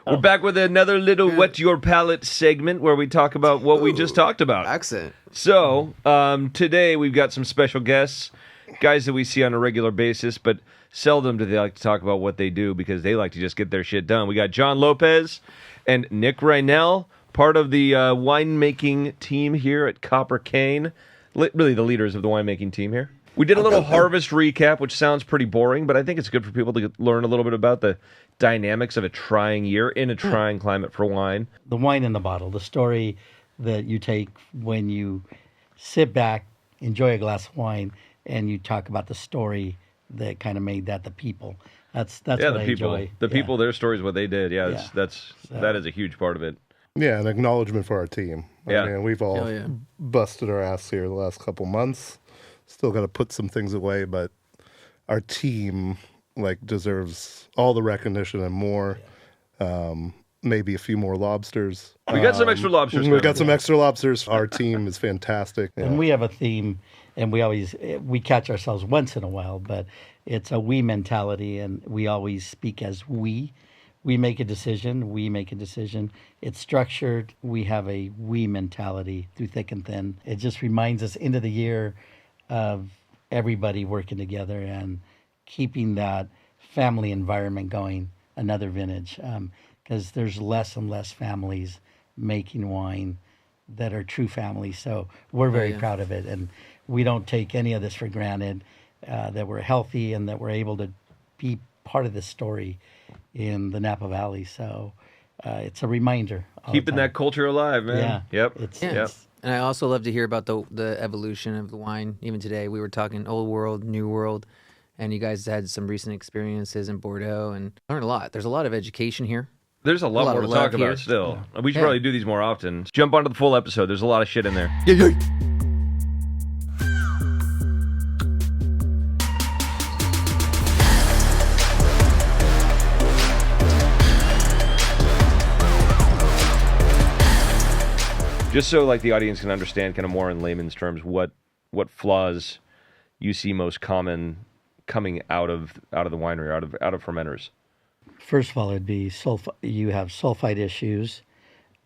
We're back with another little Wet Your Palate segment where we talk about what we just talked about. Accent. So, today we've got some special guests, guys that we see on a regular basis, but seldom do they like to talk about what they do because they like to just get their shit done. We got John Lopez and Nick Reinell, part of the winemaking team here at Copper Cane. Really the leaders of the winemaking team here. We did a little harvest recap, which sounds pretty boring, but I think it's good for people to learn a little bit about the dynamics of a trying year in a trying climate for wine. The wine in the bottle, the story that you take when you sit back, enjoy a glass of wine, and you talk about the story that kind of made that the people. That's what I enjoy. The people, their stories, what they did. That is a huge part of it. Yeah, an acknowledgement for our team. Yeah. I mean, we've all busted our ass here the last couple months. Still got to put some things away, but our team deserves all the recognition and more. Maybe a few more lobsters. We got some extra lobsters. We got some extra lobsters. Our team is fantastic. Yeah. And we have a theme, and we catch ourselves once in a while, but it's a we mentality, and we always speak as we. We make a decision. We make a decision. It's structured. We have a we mentality through thick and thin. It just reminds us into the year of everybody working together and keeping that family environment going another vintage. Because there's less and less families making wine that are true families. So we're very proud of it. And we don't take any of this for granted, that we're healthy and that we're able to be part of this story in the Napa Valley. So it's a reminder. Keeping that culture alive, man. Yeah. Yep. And I also love to hear about the evolution of the wine. Even today, we were talking old world, new world, and you guys had some recent experiences in Bordeaux and learned a lot. There's a lot of education here. There's a lot more to talk about still. Yeah. We should probably do these more often. Jump onto the full episode. There's a lot of shit in there. Just so the audience can understand kind of more in layman's terms what flaws you see most common coming out of the winery, out of fermenters. First of all, it'd be you have sulfite issues.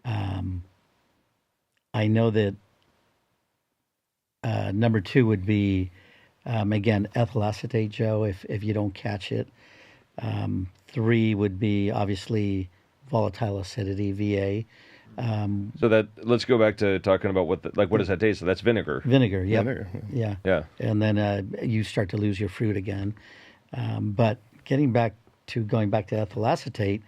I know that number two would be, again, ethyl acetate, Joe, if you don't catch it. Three would be, obviously, volatile acidity, VA. So let's go back to talking about what does that taste? So that's vinegar. Vinegar, yep. Vinegar. Yeah. And then you start to lose your fruit again. But going back to ethyl acetate,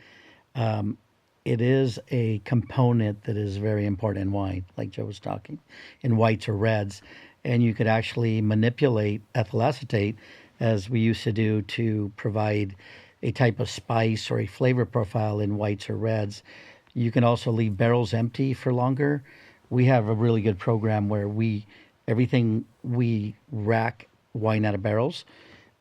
it is a component that is very important in wine, like Joe was talking, in whites or reds. And you could actually manipulate ethyl acetate, as we used to do, to provide a type of spice or a flavor profile in whites or reds. You can also leave barrels empty for longer. We have a really good program where we rack wine out of barrels.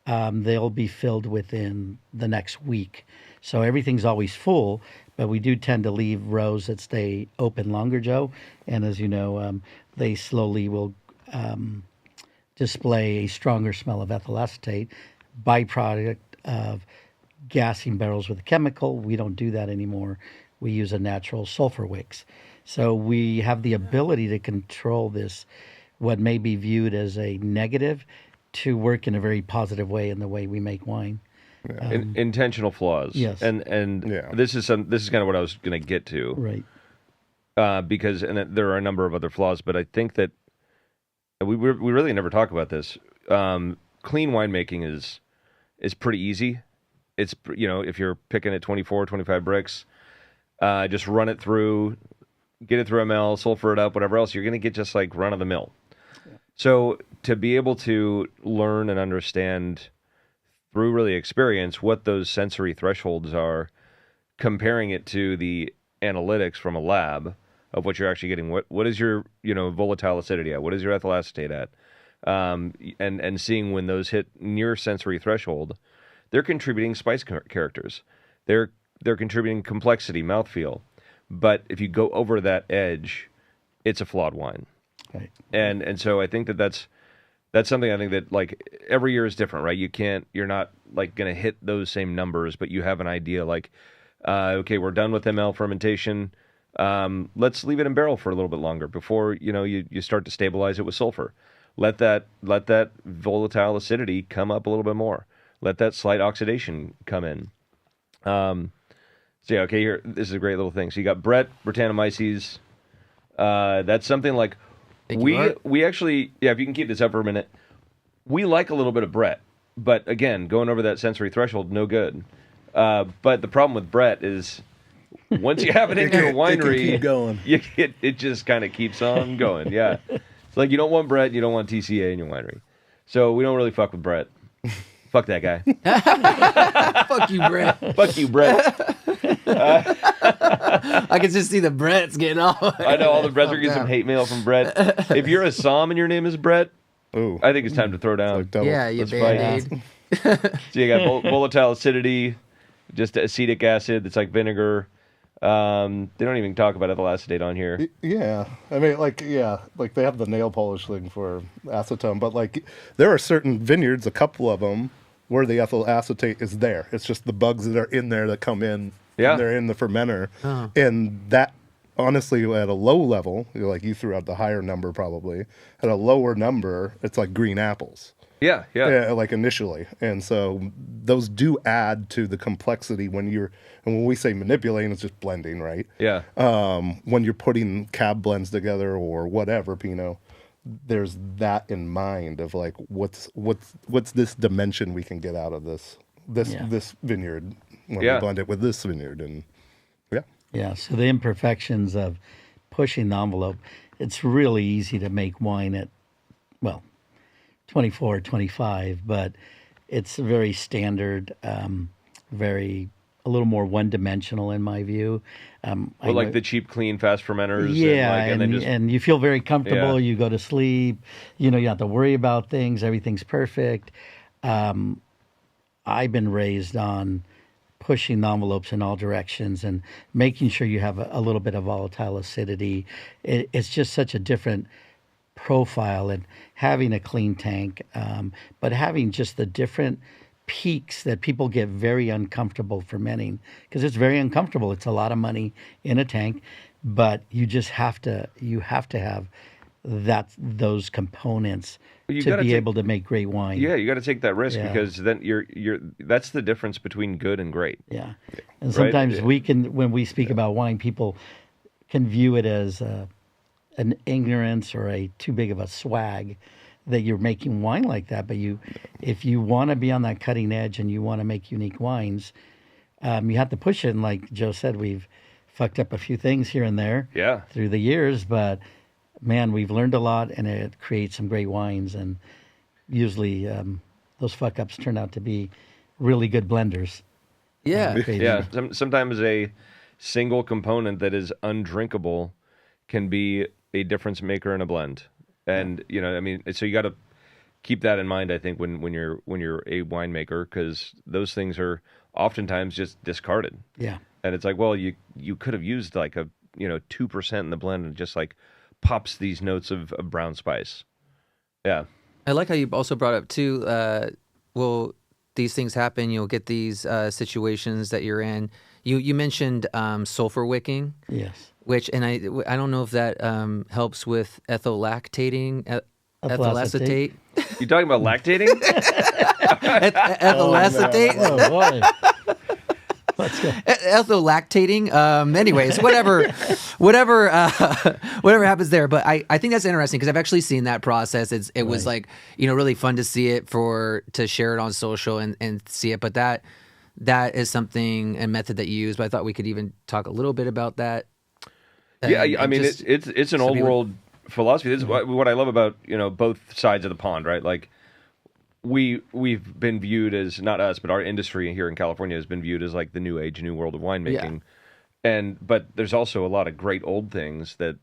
They'll be filled within the next week. So everything's always full, but we do tend to leave rows that stay open longer, Joe. And as you know, they slowly will display a stronger smell of ethyl acetate, byproduct of gassing barrels with a chemical. We don't do that anymore. We use a natural sulphur wicks. So we have the ability to control this, what may be viewed as a negative, to work in a very positive way in the way we make wine. Yeah. Intentional flaws. Yes. And this is kind of what I was going to get to. Right. Because there are a number of other flaws, but I think that we really never talk about this. Clean winemaking is pretty easy. It's, if you're picking at 24, 25 bricks, just run it through, get it through a mill, sulfur it up, whatever else, you're going to get just run of the mill. Yeah. So to be able to learn and understand through really experience what those sensory thresholds are, comparing it to the analytics from a lab of what you're actually getting, what is your volatile acidity at, what is your ethyl acetate at, and seeing when those hit near sensory threshold, they're contributing spice characters. They're contributing complexity, mouthfeel. But if you go over that edge, it's a flawed wine. Right. And so I think that's something I think that every year is different, right? You're not going to hit those same numbers, but you have an idea Okay, we're done with ML fermentation. Let's leave it in barrel for a little bit longer before you start to stabilize it with sulfur. Let that volatile acidity come up a little bit more. Let that slight oxidation come in. So yeah, okay, here, this is a great little thing. So you got Brett, Brettanomyces. That's something like we actually, yeah, if you can keep this up for a minute, we like a little bit of Brett, but again, going over that sensory threshold, no good. But the problem with Brett is once you have it in your winery, keep going. It just kind of keeps on going. Yeah, it's like you don't want Brett, you don't want TCA in your winery, so we don't really fuck with Brett. Fuck that guy. Fuck you, Brett. Fuck you, Brett. I can just see the Bretts getting off. I know all the Bretts are getting some hate mail from Brett. If you're a Somm and your name is Brett, Ooh, I think it's time to throw down. like double. Yeah, you Let's Band-Aid. So you got volatile acidity, just acetic acid that's like vinegar. They don't even talk about ethyl acetate on here. Yeah, I mean, like they have the nail polish thing for acetone, but like there are certain vineyards, a couple of them, where the ethyl acetate is there. It's just the bugs that are in there that come in. Yeah. And they're in the fermenter, and that honestly at a low level, like you threw out the higher number probably. At a lower number, it's like green apples. Yeah. Like initially. And so those do add to the complexity and when we say manipulating, it's just blending, right? Yeah. When you're putting cab blends together or whatever, Pinot, there's that in mind of like, what's this dimension we can get out of this vineyard when we blend it with this vineyard. And Yeah, so the imperfections of pushing the envelope, it's really easy to make wine at, 24, 25, but it's very standard, a little more one-dimensional in my view. Like the cheap, clean, fast fermenters. Yeah, and you feel very comfortable. Yeah. You go to sleep. You don't have to worry about things. Everything's perfect. I've been raised on pushing the envelopes in all directions and making sure you have a little bit of volatile acidity. It's just such a different profile, and having a clean tank, but having just the different peaks that people get very uncomfortable fermenting, because it's very uncomfortable. It's a lot of money in a tank, but you have to have those components to be able to make great wine. Yeah, you got to take that risk Yeah. because then that's the difference between good and great. Yeah, and sometimes when we speak about wine, people can view it as an ignorance or a too big of a swag that you're making wine like that. But if you want to be on that cutting edge and you want to make unique wines, you have to push it. And like Joe said, we've fucked up a few things here and there through the years, but man, we've learned a lot, and it creates some great wines. And usually those fuck ups turn out to be really good blenders. Yeah. Yeah. Sometimes a single component that is undrinkable can be a difference maker in a blend. And so you got to keep that in mind, I think, when you're a winemaker, because those things are oftentimes just discarded. Yeah. And it's like, well, you could have used like a 2% in the blend and just like pops these notes of brown spice. Yeah. I like how you also brought up too, these things happen, you'll get these situations that you're in. You mentioned sulfur wicking. Yes. Which, and I don't know if that helps with ethyl acetate. You talking about lactating? Ethyl acetate? Oh, boy. Let's go. Ethyl lactating. Anyways, whatever happens there. But I think that's interesting because I've actually seen that process. It was like, really fun to see it to share it on social and see it. But that is something, a method that you use. But I thought we could even talk a little bit about that. Yeah, I mean, it's an old world philosophy. This is what I love about both sides of the pond, right? Like we've been viewed as, not us, but our industry here in California has been viewed as like the new age, new world of winemaking. Yeah. But there's also a lot of great old things that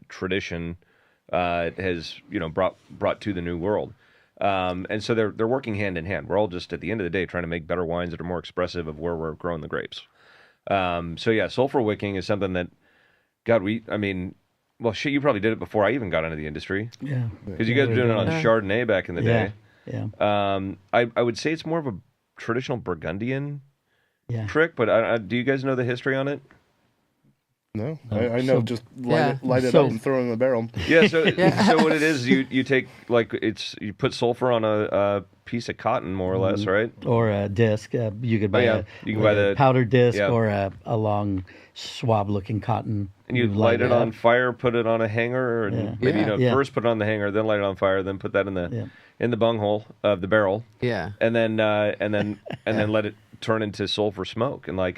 tradition has brought to the new world, and so they're working hand in hand. We're all just at the end of the day trying to make better wines that are more expressive of where we're growing the grapes. So yeah, sulfur wicking is something that. God, you probably did it before I even got into the industry. Yeah. Because you guys were doing it on Chardonnay back in the day. Yeah. I would say it's more of a traditional Burgundian Yeah. trick, but do you guys know the history on it? No, I know. So- Just Yeah. light it So- up and throw it in the barrel. Yeah. So what it is, you take you put sulfur on a piece of cotton, more or less, right? Or a disc. You could buy yeah. You can buy the powder disc yeah. or a long swab-looking cotton. And you light it on up. fire, put it on a hanger, and Yeah. maybe Yeah. first put it on the hanger, then light it on fire, then put that in the bunghole of the barrel, Yeah. and then let it turn into sulfur smoke. And like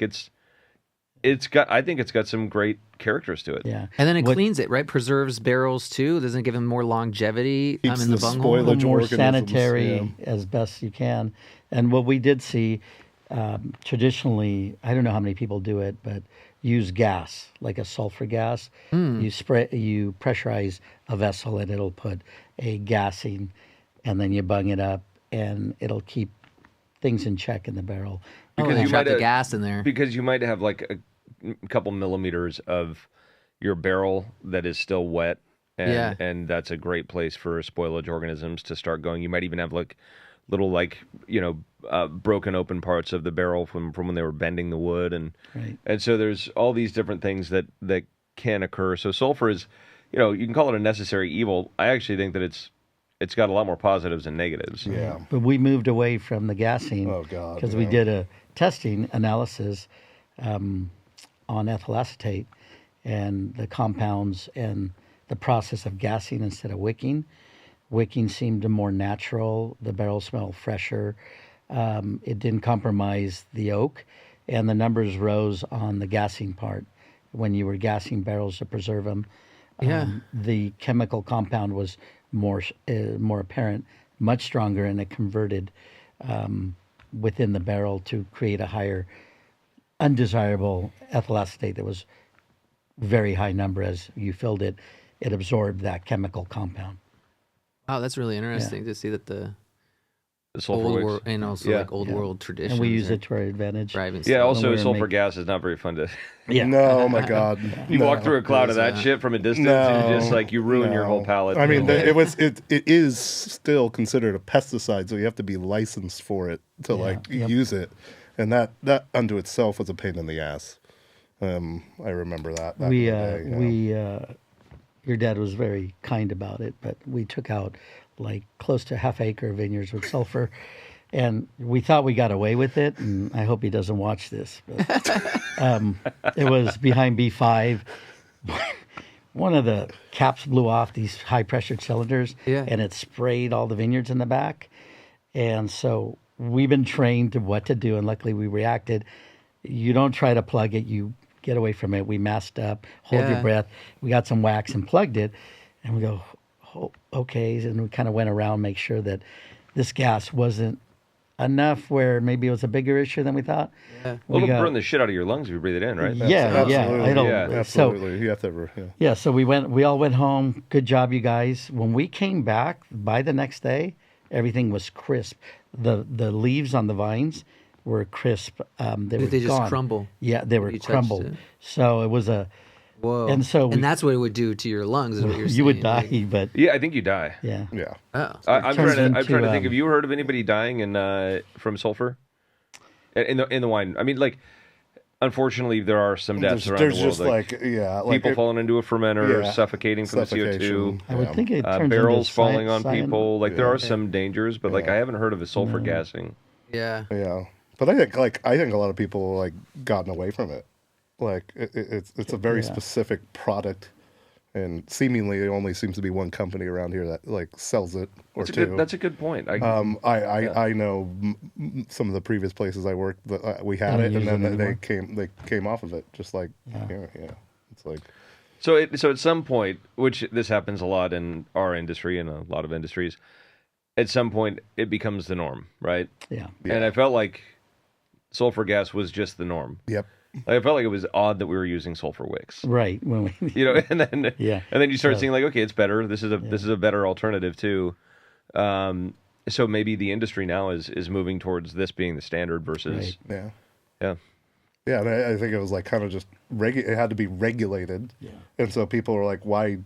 I think it's got some great characters to it. Yeah. And then it What- cleans it, right? Preserves barrels too. Doesn't it give them more longevity Keeps in the the bunghole? spoilage more organisms, sanitary yeah. as best you can. And what we did see traditionally, I don't know how many people do it, but use gas, like a sulfur gas. You pressurize a vessel and it'll put a gassing, and then you bung it up, and it'll keep things in check in the barrel. Because you you trap might the have- gas in there. Because you might have like a couple millimeters of your barrel that is still wet, and that's a great place for spoilage organisms to start going. You might even have like little broken open parts of the barrel from when they were bending the wood, and so there's all these different things that can occur. So sulfur is, you can call it a necessary evil. I actually think that it's got a lot more positives than negatives. Yeah. But we moved away from the gassing Oh, God, because we yeah. did a testing analysis on ethyl acetate and the compounds and the process of gassing instead of wicking. Wicking seemed more natural. The barrel smelled fresher. It didn't compromise the oak, and the numbers rose on the gassing part. When you were gassing barrels to preserve them, the chemical compound was more apparent, much stronger, and it converted within the barrel to create a higher undesirable ethyl acetate that was very high number. As you filled it, it absorbed that chemical compound. Wow, that's really interesting to see that the sulfur old wicks. world and also Yeah. like old world traditions. And we use are it to our advantage. driving Yeah. stuff. Also, we were sulfur make- gas is not very fun to. Yeah. No, oh my God. You walk through a cloud of that Yeah. shit from a distance, No, and you just you ruin your whole palate. I mean, it is still considered a pesticide, so you have to be licensed for it to use it, and that unto itself was a pain in the ass. I remember that. back in the day, Your dad was very kind about it, but we took out like close to half-acre vineyards with sulfur, and we thought we got away with it. And I hope he doesn't watch this. But, it was behind B5. One of the caps blew off these high-pressure cylinders, and it sprayed all the vineyards in the back. And so we've been trained to what to do, and luckily we reacted. You don't try to plug it. You get away from it. We masked up, hold your breath. We got some wax and plugged it, and we go, oh, okay. And we kind of went around, make sure that this gas wasn't enough where maybe it was a bigger issue than we thought. Well, it'll burn the shit out of your lungs if you breathe it in, right? Yeah, absolutely. So, Absolutely. You have to. yeah, so we all went home. Good job, you guys. When we came back by the next day, everything was crisp. The leaves on the vines were crisp. They were They just gone. crumble. Yeah, they were You touched crumbled. it. So it was a Whoa. And so and that's what it would do to your lungs, is what you're saying. you would like- die, but Yeah, I think you die. yeah. Yeah. Oh. I'm turns trying to into, think. Have you heard of anybody dying from sulfur in the wine? I mean, like, unfortunately, there are some deaths around There's the world. just like people falling into a fermenter, yeah, suffocating from the CO2. I would think it turns Barrels into falling on cyan- people. Like, there are some dangers, but like, I haven't heard of a sulfur gassing. Yeah. Yeah, but I think a lot of people like gotten away from it. Like it's a very specific product, and seemingly it only seems to be one company around here that like sells it or two. That's a good point. I know some of the previous places I worked that we had it, and then they came off of it. Just like it's like So at some point, which this happens a lot in our industry and a lot of industries, at some point it becomes the norm, right? Yeah. And I felt like sulfur gas was just the norm. Yep. Like, I felt like it was odd that we were using sulfur wicks. Right. When we And then and then you start seeing like, okay, it's better. This is a better alternative too. So maybe the industry now is moving towards this being the standard versus Yeah. yeah. Yeah, and I think it was like kind of just it had to be regulated. Yeah. And so people were like, why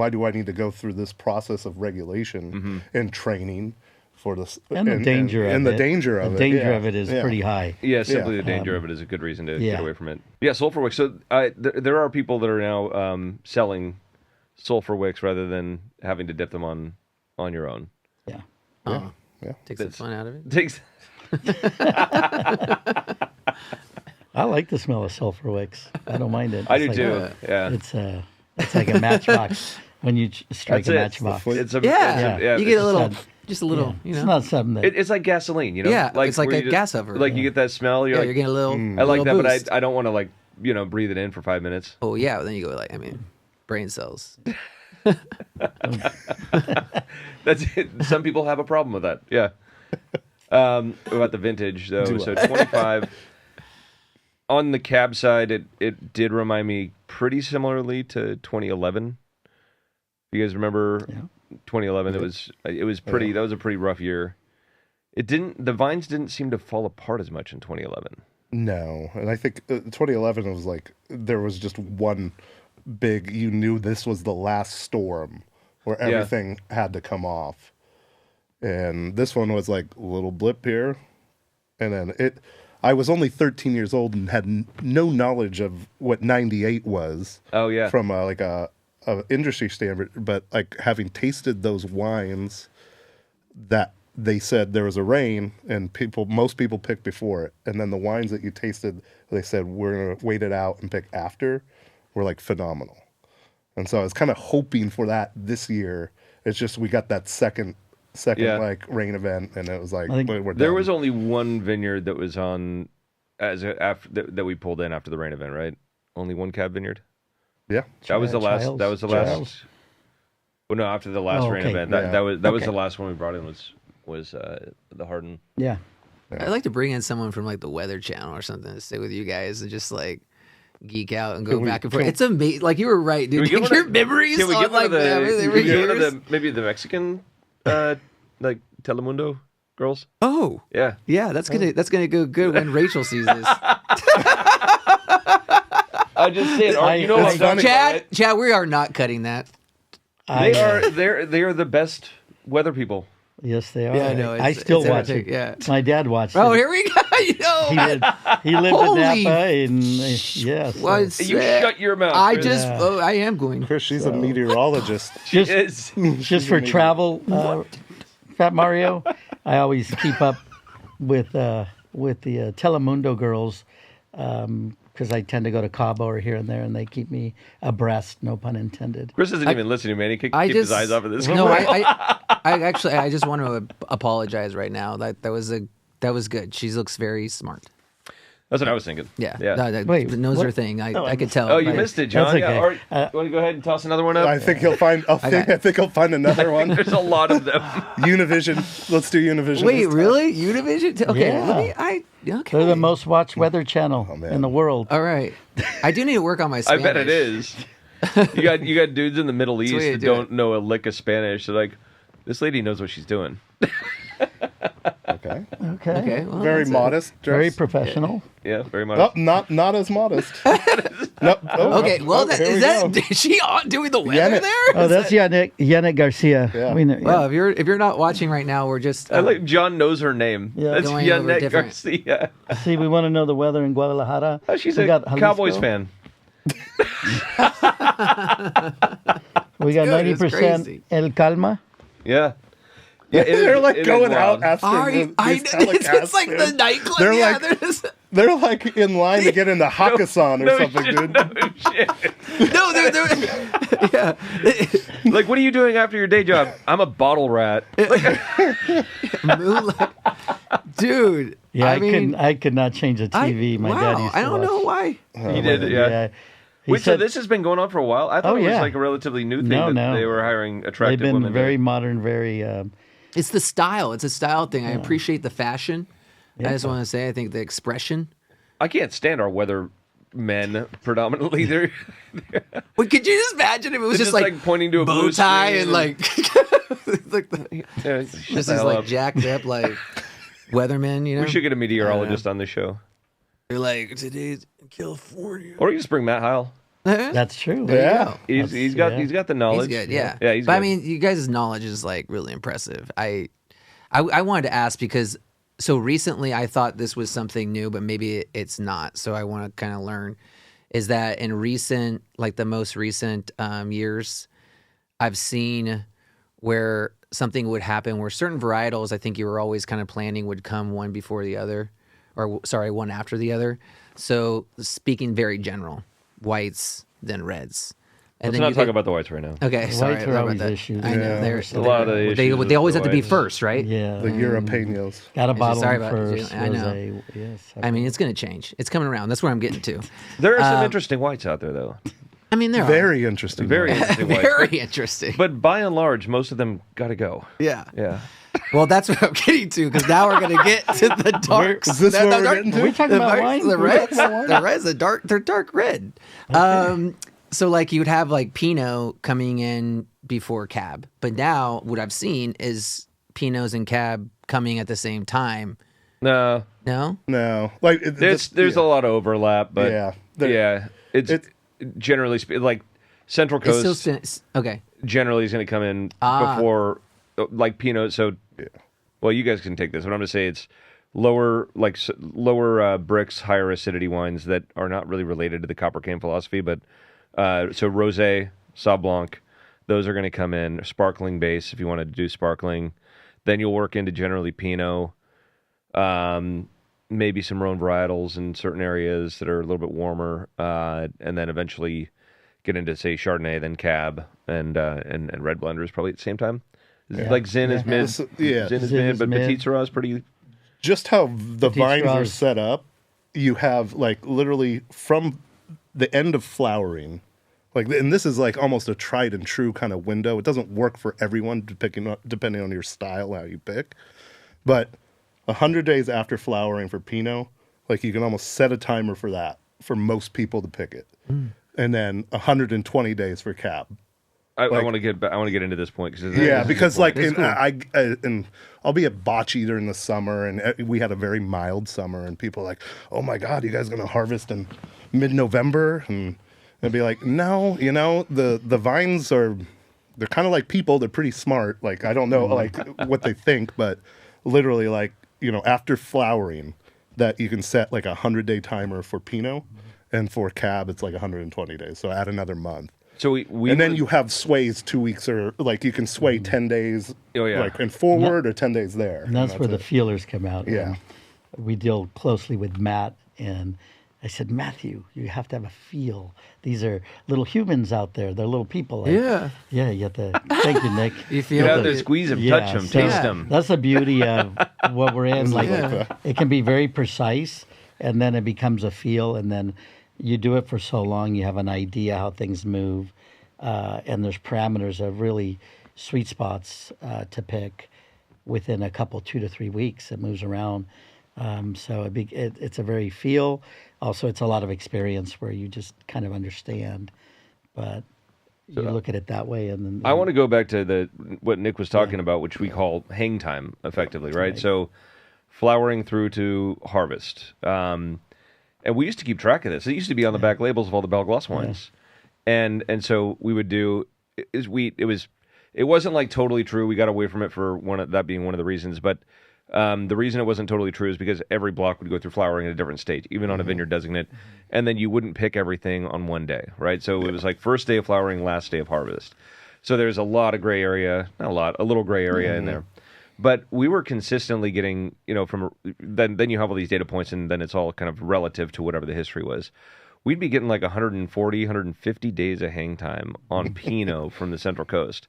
do I need to go through this process of regulation and training for this. And the danger of it. And the danger of it. The danger yeah. of it is Yeah. pretty high. Yeah, simply the danger of it is a good reason to yeah. get away from it. Yeah, sulfur wicks. So there are people that are now selling sulfur wicks rather than having to dip them on your own. Yeah. Oh, Yeah. takes the fun out of it. Takes. I like the smell of sulfur wicks. I don't mind it. I do It's too. like Yeah. It's like a matchbox when you strike That's a it. matchbox. It's a Yeah, you get a little, not- just a little, Yeah. you know. It's not something that It's like gasoline, you know. Yeah, it's like where a you gas oven. Like you get that smell. You're Yeah, like, you're getting a little. I like little that, boost. but I don't want to like breathe it in for 5 minutes. Oh yeah, then you go like, I mean, brain cells. That's it. Some people have a problem with that. Yeah. About the vintage though, so 25. On the cab side, it did remind me pretty similarly to 2011. You guys remember 2011? It was pretty. That was a pretty rough year. The vines didn't seem to fall apart as much in 2011. No, and I think 2011 was like there was just one big. You knew this was the last storm where everything had to come off, and this one was like a little blip here, and then it. I was only 13 years old and had no knowledge of what 98 was. Oh yeah, from a industry standard, but like having tasted those wines that they said there was a rain and most people picked before it, and then the wines that you tasted, they said we're gonna wait it out and pick after, were like phenomenal. And so I was kind of hoping for that this year. It's just we got that second like rain event, and it was like we're there done. was only one vineyard that was on that we pulled in after the rain event, right? Only one cab vineyard. Yeah, That was the last. Childs. That was the Childs. last. Well, no, after the last rain okay. event. Yeah. That was the last one we brought in was the Hardin. Yeah. I'd like to bring in someone from like the Weather Channel or something to stay with you guys and just like geek out and go back and forth. It's amazing. Like you were right, dude. Can we get Your one memories Can we on get one like of the, everything can for we get one years. of maybe the Mexican like Telemundo girls? Oh, Yeah. yeah. That's gonna go good when Rachel sees this. I just said, you know I- what I'm talking about, right? Chad, we are not cutting that. They are the best weather people. Yes, they are. Yeah, I know, I it's still watch it. entertaining, yeah. My dad watched Oh, it. here we go. He lived Holy in Napa, and yes. Well, You shut your mouth. I Chris. just, I am going. Chris, she's a meteorologist. just just for travel, Fat Mario, I always keep up with the Telemundo girls because I tend to go to Cabo or here and there, and they keep me abreast. No pun intended. Chris isn't even listening, man. He can I keep his eyes off of this. No, I just want to apologize right now. That was good. She looks very smart. That's what I was thinking. Yeah. Yeah. No, Wait, knows what? her thing. I could tell. Oh, you Right. missed it, John. That's Yeah, okay. you want to go ahead and toss another one up? I think he'll find. I think he'll find another one. There's a lot of them. Univision. Let's do Univision. Wait, this time. really? Univision? Okay, Yeah. okay. They're the most watched weather channel man. in the world. All right. I do need to work on my I Spanish. bet it is. You got dudes in the Middle East way to that do don't it. know a lick of Spanish. They're like, this lady knows what she's doing. Okay. Okay. Well, Very that's it. modest. Very Dress. professional. Yeah, very much. Oh, not as modest. Nope. Oh, Okay. Well, here we is that go. is she doing the weather Yannick. there? Oh, that's Yannick Garcia. Yeah. I mean, Well, if you're not watching right now, we're just I like John knows her name. Yeah. That's Going over Yannick different- Garcia. see, we want to know the weather in Guadalajara. Oh, she's We a got Jalisco. Cowboys fan. We got good. It's 90% crazy. El Calma. Yeah. Yeah, it is- They're like it is going wild. out after it's like the nightclub. They're Yeah, like- there's- They're like in line to get into Hakkasan or No something, shit, dude. no shit. no, they're yeah. Like, what are you doing after your day job? I'm a bottle rat. Moonlight. Dude. Yeah, I mean, I could not change the TV. My dad used to I don't know watch. why. You did, yeah. He Wait, so said this has been going on for a while? I thought Oh, it was yeah. like a relatively new thing No, that no. they were hiring they've attractive been women. very modern, very. It's the style. It's a style thing. I appreciate the fashion. I just want to say, I think the expression. I can't stand our weather men predominantly. They're Wait, could you just imagine if it was They're just just, like, like, pointing to a bow blue tie screen and like, like the, yeah, this shut is the hell like up. jacked up like weathermen. You know, We should get a meteorologist on the show. they're like today's in California. Or you just bring Matt Heil. That's true. There you Yeah. go. He's got the knowledge. He's good, yeah. Yeah, he's But good. I mean, you guys' knowledge is like really impressive. I I wanted to ask because so recently I thought this was something new, but maybe it's not. So I want to kind of learn. Is that in recent, like the most recent years, I've seen where something would happen where certain varietals, I think you were always kind of planning would come one before the other, or sorry, one after the other. So speaking very general, whites, then reds. And Let's then not talk about the whites right now. Okay, sorry Whites are about always that. issues. I know Yeah. there's A lot of the they issues they always with have to be the whites. first, right? Yeah. The Europeanos. Got a bottle Sorry them about- first. I know. rosé, yes. I mean, it's going to change. It's coming around. That's where I'm getting to. There are some interesting whites out there, though. I mean, there Very interesting. Very wine. interesting are whites. very interesting. But by and large, most of them got to go. Yeah. Yeah. Well, that's what I'm getting to because now we're going to get to the darks. Is this The- what the we're dark- getting Are we to? talking about wine? The We're reds, talking about the reds, they're dark red. So like you would have like Pinot coming in before Cab, but now what I've seen is Pinots and Cab coming at the same time. No, No, No, like there's a lot of overlap, but Yeah. it's generally like Central it's still Coast okay. generally is going to come in before like Pinot. So, well, you guys can take this, but I'm going to say it's lower bricks, higher acidity wines that are not really related to the copper cane philosophy, but so rosé, Sauv Blanc, those are going to come in sparkling base if you wanted to do sparkling. Then you'll work into generally Pinot, maybe some Rhone varietals in certain areas that are a little bit warmer, and then eventually get into say Chardonnay, then Cab, and red blenders probably at the same time. Like Zin is mid, Yeah. Zin is Zin mid, is but mid. Petit Syrah is pretty. Just how the Petit vines are Syrahs. set up, you have like literally from the end of flowering, like, and this is like almost a tried and true kind of window. It doesn't work for everyone depending on your style, how you pick, but 100 days after flowering for Pinot, like you can almost set a timer for that for most people to pick it, and then 120 days for Cab. I want to get into this point because Yeah, because like It's cool. and I'll be at Bocce during the summer, and we had a very mild summer, and people are like, "Oh my God, you guys gonna harvest in mid-November?" And I'd be like, "No, the vines they're kind of like people. They're pretty smart. Like I don't know like what they think, but literally like after flowering, that you can set like a 100-day timer for Pinot, and for Cab it's like 120 days. So add another month." So we And then you have sways 2 weeks, or like you can sway 10 days, Oh, yeah. like in forward, or 10 days there. And that's where the feelers come out. Yeah. And we deal closely with Matt, and I said, Matthew, you have to have a feel. These are little humans out there. They're little people. Like, Yeah. Yeah, you have to. Thank you, Nick. You feel get out the- there, squeeze them, Yeah, touch them, so taste them. That's the beauty of what we're in. Like Yeah. it can be very precise, and then it becomes a feel, and then you do it for so long, you have an idea how things move, and there's parameters of really sweet spots to pick within a couple 2 to 3 weeks. It moves around, so it's a very feel. Also, it's a lot of experience where you just kind of understand, but you look at it that way, and then I want to go back to what Nick was talking about, which we call hang time, effectively, right? So, flowering through to harvest, and we used to keep track of this. It used to be on the back labels of all the Belgloss wines, and so we would do. It wasn't like totally true. We got away from it for that being one of the reasons, but. The reason it wasn't totally true is because every block would go through flowering at a different stage, even on a vineyard designate, and then you wouldn't pick everything on one day, right? So it was like first day of flowering, last day of harvest. So there's a lot of gray area, not a lot, a little gray area in there. But we were consistently getting, from then you have all these data points, and then it's all kind of relative to whatever the history was. We'd be getting like 140, 150 days of hang time on Pinot from the Central Coast.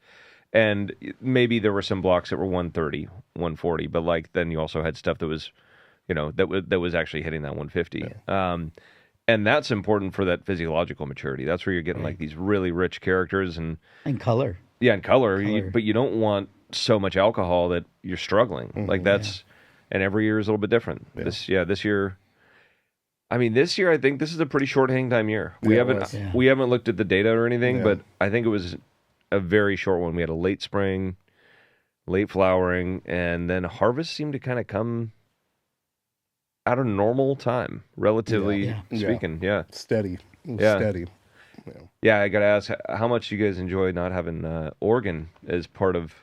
And maybe there were some blocks that were 130, 140, but like then you also had stuff that was, that was actually hitting that 150. And that's important for that physiological maturity. That's where you're getting like these really rich characters and color. yeah, and color. Color. But you don't want so much alcohol that you're struggling. Like that's, and every year is a little bit different. This year. I mean, this year I think this is a pretty short hang time year. We haven't looked at the data or anything, but I think it was a very short one. We had a late spring, late flowering, and then harvest seemed to kind of come at a normal time, relatively speaking. Yeah. steady. Yeah. Steady. Yeah, I got to ask, how much you guys enjoy not having Oregon as part of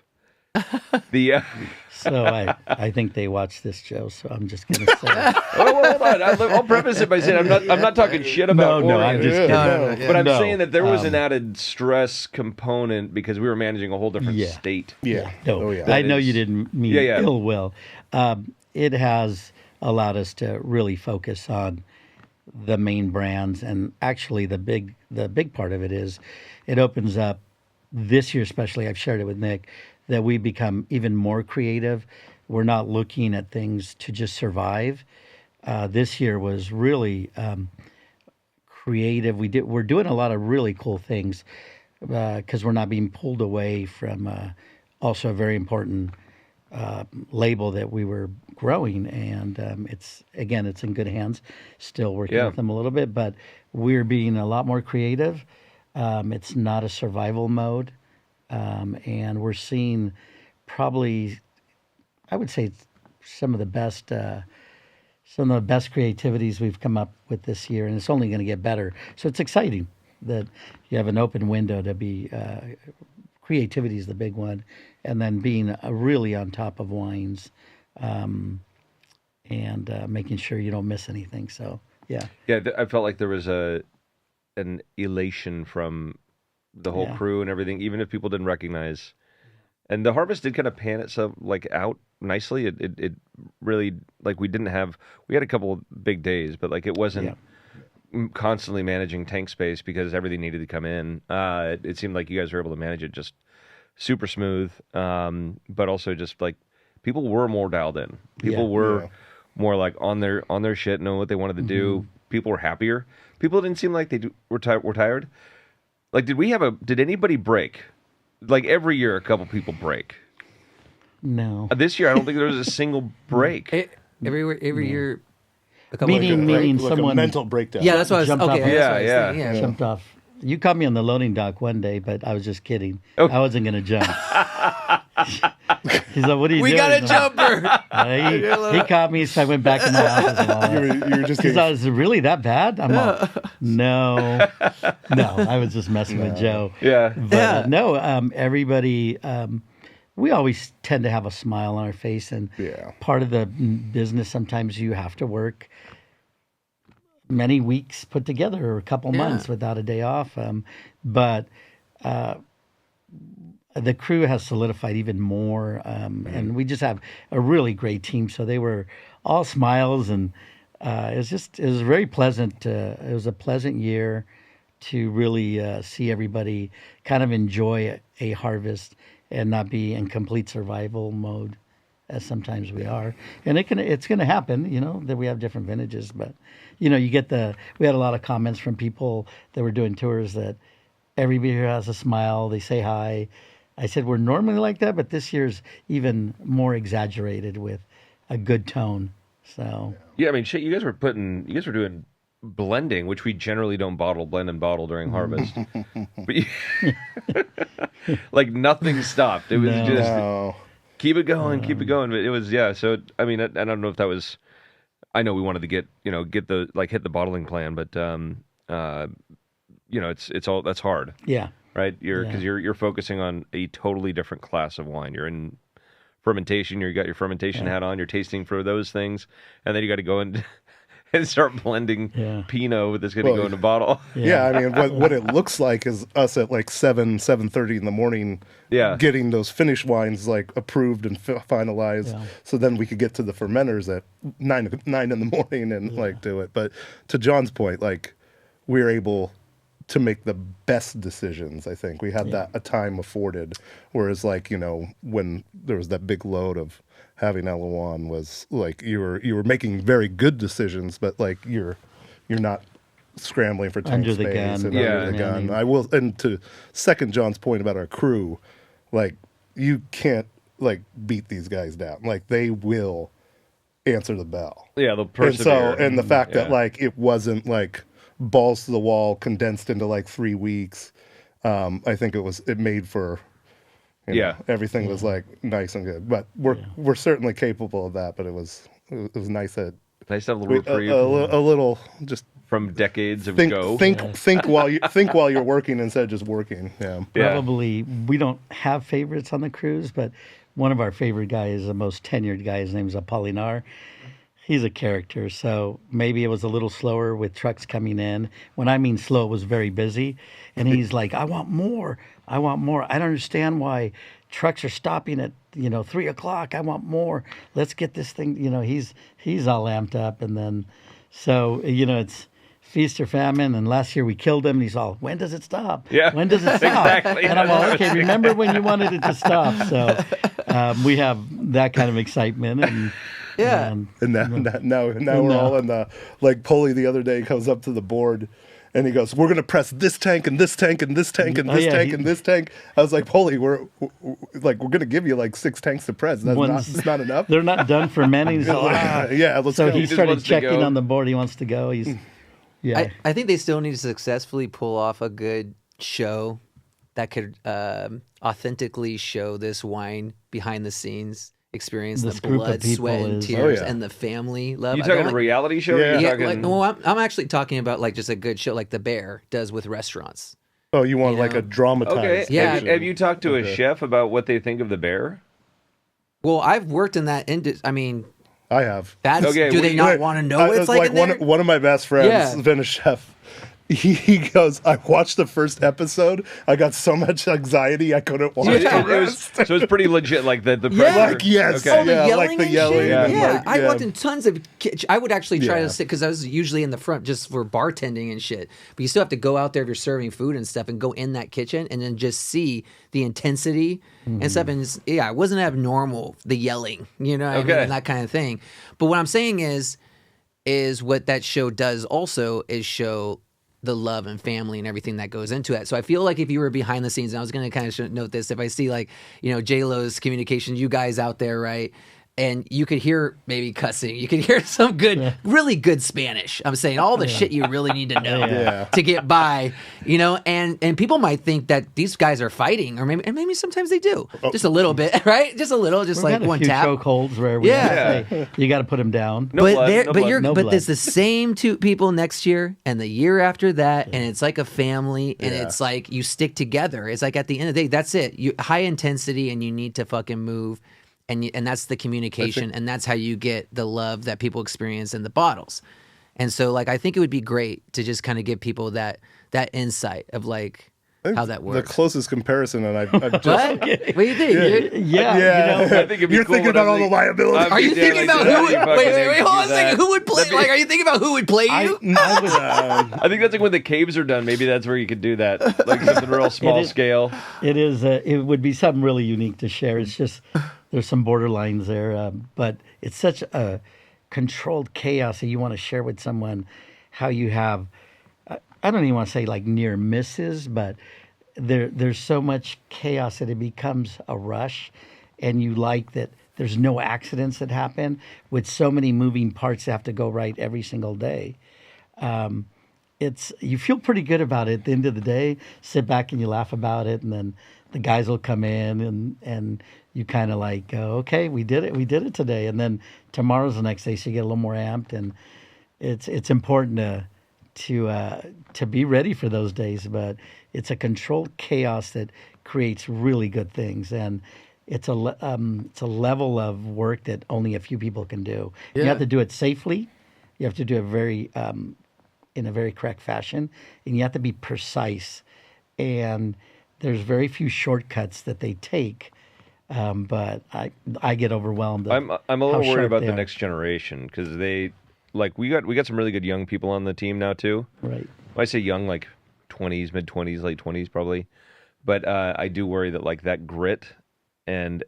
The So I think they watch this show. So I'm just gonna say. hold on. I'll preface it by saying I'm not talking shit about No, I'm Oregon. just kidding. But I'm No. saying that there was an added stress component because we were managing a whole different Yeah. state. No, Oh, yeah. I know is- you didn't mean ill will. It has allowed us to really focus on the main brands, and actually the big part of it is it opens up this year, especially. I've shared it with Nick that we become even more creative. We're not looking at things to just survive. This year was really creative. We're doing a lot of really cool things because we're not being pulled away from also a very important label that we were growing, and it's in good hands. Still working with them a little bit, but we're being a lot more creative. It's not a survival mode, and we're seeing probably, I would say, some of the best creativities we've come up with this year, and it's only going to get better. So it's exciting that you have an open window to be. Creativity is the big one, and then being really on top of wines, and making sure you don't miss anything. So yeah, I felt like there was an elation from the whole crew and everything, even if people didn't recognize. And the harvest did kind of pan itself out nicely. It really, like, we had a couple of big days, but like it wasn't constantly managing tank space because everything needed to come in. It seemed like you guys were able to manage it just super smooth, but also just like people were more dialed in. People were more like on their shit, knowing what they wanted to do. People were happier. People didn't seem like were tired. Like, did anybody break? Like every year, a couple people break. no. This year, I don't think there was a single break. Every year, a couple Meaning like someone a mental breakdown. Yeah, that's what I was. Jumped Okay, off. that's what I was Yeah, saying, Jumped off. You caught me on the loading dock one day, but I was just kidding. Oh. I wasn't going to jump. He's like, "What are you We doing?" got a I'm like, jumper. he caught me, so I went back in my office. And all that. You were just He's getting, like, "Is it really that bad?" I'm like, "No, I was just messing with Joe." Yeah. But no, everybody. We always tend to have a smile on our face, and part of the business. Sometimes you have to work many weeks put together, or a couple months without a day off. But the crew has solidified even more, and we just have a really great team. So they were all smiles, and it was very pleasant. It was a pleasant year to really see everybody kind of enjoy a harvest and not be in complete survival mode, as sometimes we are. And it's going to happen, that we have different vintages, but we had a lot of comments from people that were doing tours that everybody here has a smile. They say hi. I said, we're normally like that, but this year's even more exaggerated with a good tone. So Yeah, I mean, shit, you guys were doing blending, which we generally don't blend and bottle during harvest. But like nothing stopped. It was just keep it going. But it was, so, I mean, I don't know if that was, I know we wanted to hit the bottling plan, but, it's all, that's hard. yeah. Right? You're focusing on a totally different class of wine. You're in fermentation. You got your fermentation hat on. You're tasting for those things, and then you got to go and start blending Pinot that's going to go in a bottle. Yeah, I mean, what it looks like is us at like 7:30 in the morning, getting those finished wines like approved and finalized, so then we could get to the fermenters at 9 in the morning and like do it. But to John's point, like we're able to make the best decisions. I think we had a time afforded, whereas like when there was that big load of having Elouan was like you were making very good decisions, but like you're not scrambling for tank Under the space gun. and under the gun. I will, and to second John's point about our crew, like you can't like beat these guys down. Like they will answer the bell. Yeah, they'll persevere. And the fact that like it wasn't like balls to the wall condensed into like 3 weeks, I think it made for everything was like nice and good. But we're certainly capable of that. But it was nice that nice to have a little reprieve. A little just from decades of think while you're working instead of just working. Yeah. Probably we don't have favorites on the cruise, but one of our favorite guys, the most tenured guy. His name's Apolinar. He's a character. So maybe it was a little slower with trucks coming in. When I mean slow, it was very busy. And he's like, I want more. I want more. I don't understand why trucks are stopping at 3:00. I want more. Let's get this thing. He's all amped up, and then so it's feast or famine. And last year we killed him, and he's all, when does it stop? Yeah, when does it stop? exactly. And I'm all, okay. Remember when you wanted it to stop? So we have that kind of excitement, and Yeah. And now we're all in the, like, Polly the other day comes up to the board and he goes, we're going to press this tank and this tank and this tank and this tank and this tank. I was like, Polly, we're going to give you like 6 tanks to press. That's not enough. They're not done fermenting. So, Let's so go. he started wants to checking go. on the board. He wants to go. I think they still need to successfully pull off a good show that could authentically show this wine behind the scenes experience, This the group of blood, people sweat, and is- tears, Oh, yeah. and the family love. You I talking don't a reality show? Yeah. You're Yeah, talking... well, I'm actually talking about like just a good show, like The Bear does with restaurants. Oh, you want You like know? a dramatized Okay. Yeah. version. Have you talked to a Okay. chef about what they think of the bear? Well, I've worked in that industry. I mean, I have. that's Okay, do they we- not want to know what it's like in there? one of my best friends Yeah. has been a chef. He goes, I watched the first episode. I got so much anxiety I couldn't watch Yeah. the rest. So it's pretty legit, like the Yeah. pressure. Like, yes. Okay. Oh, the Yeah, yelling like the and yelling shit? and, Yeah, like, I yeah. walked in tons of I would actually try Yeah. to sit because I was usually in the front just for bartending and shit. But you still have to go out there if you're serving food and stuff and go in that kitchen and then just see the intensity and stuff. And it wasn't abnormal, the yelling, what I mean, Okay. and that kind of thing. But what I'm saying is what that show does also is show the love and family and everything that goes into it. So I feel like if you were behind the scenes, and I was going to kind of note this, if I see like, J-Lo's communication, you guys out there, right? And you could hear maybe cussing. You could hear some good, really good Spanish. I'm saying all the shit you really need to know Yeah. to get by, and people might think that these guys are fighting, or maybe sometimes they do. Just a little bit, right? Just a little, just We've like had a one few tap. chokeholds where we have to say, you got to put them down. No blood, no blood. No blood. There's the same 2 people next year and the year after that, and it's like a family, and Yeah. it's like you stick together. It's like at the end of the day, that's it. You high intensity, and you need to fucking move, and that's the communication, and that's how you get the love that people experience in the bottles. And so, like, I think it would be great to just kind of give people that insight of like how that works. The closest comparison, and I've just. What? What do you think, dude? Yeah. I think it'd be You're cool thinking when about I all the think- liability. Are you thinking about who would wait, hold on a second. Who would play? Like, are you thinking about who would play you? I would, I think that's like when the caves are done. Maybe that's where you could do that, like something real small is- scale. it would be something really unique to share. It's just there's some borderlines there, but it's such a controlled chaos that you want to share with someone how you have. I don't even want to say like near misses, but there's so much chaos that it becomes a rush, and you like that there's no accidents that happen with so many moving parts that have to go right every single day. You feel pretty good about it at the end of the day. Sit back and you laugh about it, and then the guys will come in and you kind of like go, okay, we did it today, and then tomorrow's the next day, so you get a little more amped, and it's important to be ready for those days, but it's a controlled chaos that creates really good things, and it's a level of work that only a few people can do. You have to do it safely. You have to do it in a very correct fashion, and you have to be precise. And there's very few shortcuts that they take. But I get overwhelmed. I'm a little how worried sharp about they the are. next generation because we got some really good young people on the team now too. Right. When I say young, like 20s, mid 20s, late 20s probably. But I do worry that like that grit and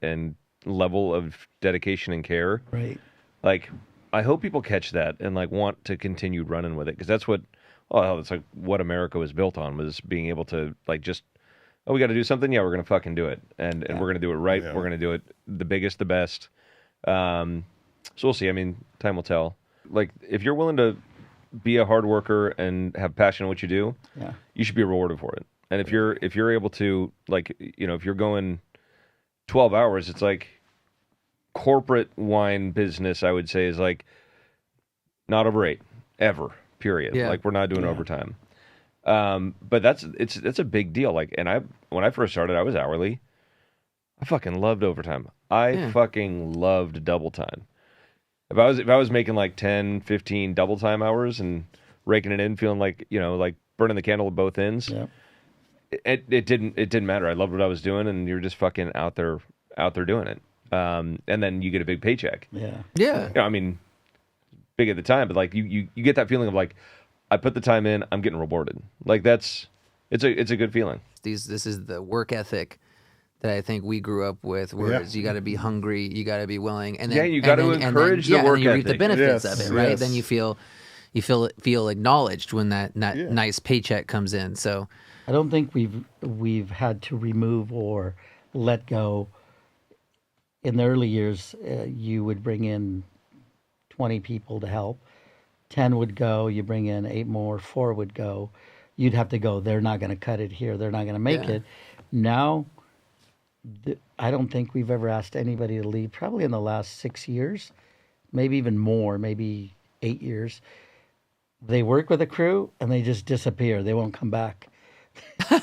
level of dedication and care. Right. Like I hope people catch that and like want to continue running with it because that's it's like what America was built on, was being able to like just, we got to do something. Yeah, we're gonna fucking do it, and we're gonna do it right. Yeah. We're gonna do it the biggest, the best. So we'll see. I mean, time will tell. Like if you're willing to be a hard worker and have passion in what you do, you should be rewarded for it. And if you're able to, like, if you're going 12 hours, it's like corporate wine business, I would say, is like not over 8 ever, period. Yeah. Like we're not doing overtime. But that's a big deal. Like, and when I first started, I was hourly. I fucking loved overtime. I fucking loved double time. If I was making like 10, 15 double time hours and raking it in, feeling like, like burning the candle at both ends, it didn't matter. I loved what I was doing, and you're just fucking out there doing it. And then you get a big paycheck. Yeah. I mean, big at the time, but like you get that feeling of like, I put the time in, I'm getting rewarded. Like it's a good feeling. This is the work ethic that I think we grew up with, whereas you got to be hungry, you got to be willing, and then you got to encourage the work and then you reap the ethic. benefits of it, right? Yes. Then you feel acknowledged when that nice paycheck comes in. So I don't think we've had to remove or let go. In the early years, you would bring in 20 people to help. 10 would go. You bring in 8 more. 4 would go. You'd have to go. They're not going to cut it here. They're not going to make it. Now, I don't think we've ever asked anybody to leave. Probably in the last 6 years, maybe even more, maybe 8 years. They work with a crew and they just disappear. They won't come back.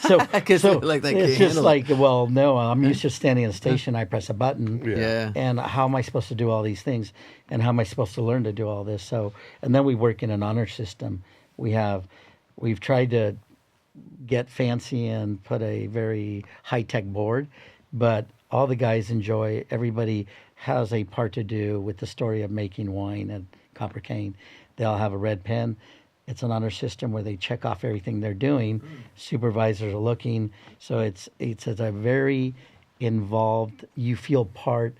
So like they it's can't just handle like, well, no, I'm used to standing at a station. I press a button. Yeah. And how am I supposed to do all these things? And how am I supposed to learn to do all this? So, and then we work in an honor system. We've tried to get fancy and put a very high-tech board, but all the guys enjoy. Everybody has a part to do with the story of making wine at Copper Cane. They all have a red pen. It's an honor system where they check off everything they're doing. Supervisors are looking. So it's a very involved, you feel part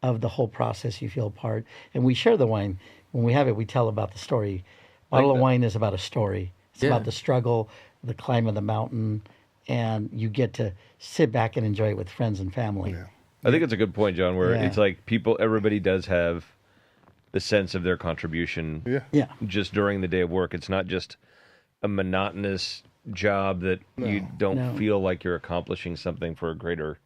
of the whole process. You feel part. And we share the wine. When we have it, we tell about the story. Bottle of wine is about a story. It's about the struggle, the climb of the mountain, and you get to sit back and enjoy it with friends and family. Yeah. I think it's a good point, John, where Yeah. it's like everybody does have the sense of their contribution Yeah. just during the day of work. It's not just a monotonous job that you don't feel like you're accomplishing something for a greater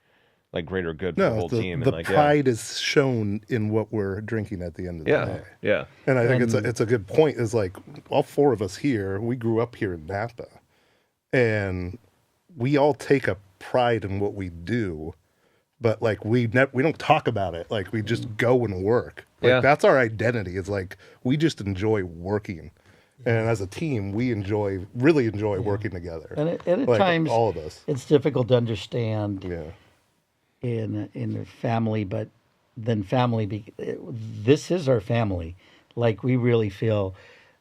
good for the whole team. The and pride is shown in what we're drinking at the end of the day. Yeah. And I think it's a good point. Is like all 4 of us here, we grew up here in Napa, and we all take a pride in what we do, but like we don't talk about it. Like we just go and work. Like that's our identity. It's like we just enjoy working, and as a team, we really enjoy working together. And at like, times, all of us. it's difficult to understand Yeah. in a family, but then this is our family. Like we really feel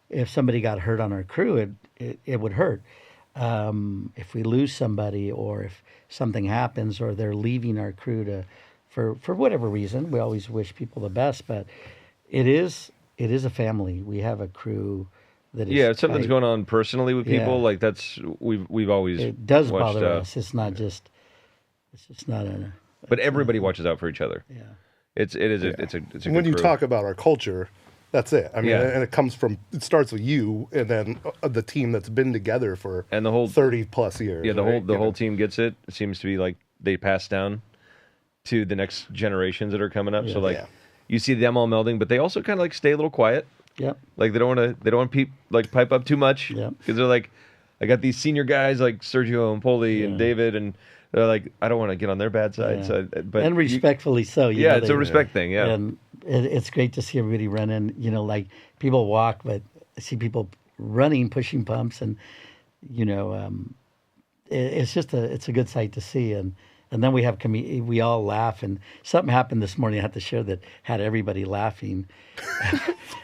if somebody got hurt on our crew, it would hurt. If we lose somebody, or if something happens, or they're leaving our crew for whatever reason, we always wish people the best. But it is a family. We have a crew that is If something's tight. going on personally with people, Yeah. like that's we've always It does watched, bother us. It's just not a. but everybody watches out for each other. Yeah. It's a good When you crew. talk about our culture, that's it. I mean, and it starts with you, and then the team that's been together for and the whole 30 plus years. the right? whole team gets it. It seems to be like they pass down to the next generations that are coming up. So like you see them all melding, but they also kind of like stay a little quiet. Yep. Like they don't want to pipe up too much because they're like, I got these senior guys like Sergio and Poli and David, and they're like, I don't want to get on their bad side. Yeah. So, but And respectfully so. You know, it's a respect thing. Yeah. And it's great to see everybody running. You know, like people walk, but I see people running, pushing pumps, and it's a good sight to see. And then we have we all laugh, and something happened this morning I had to share that had everybody laughing.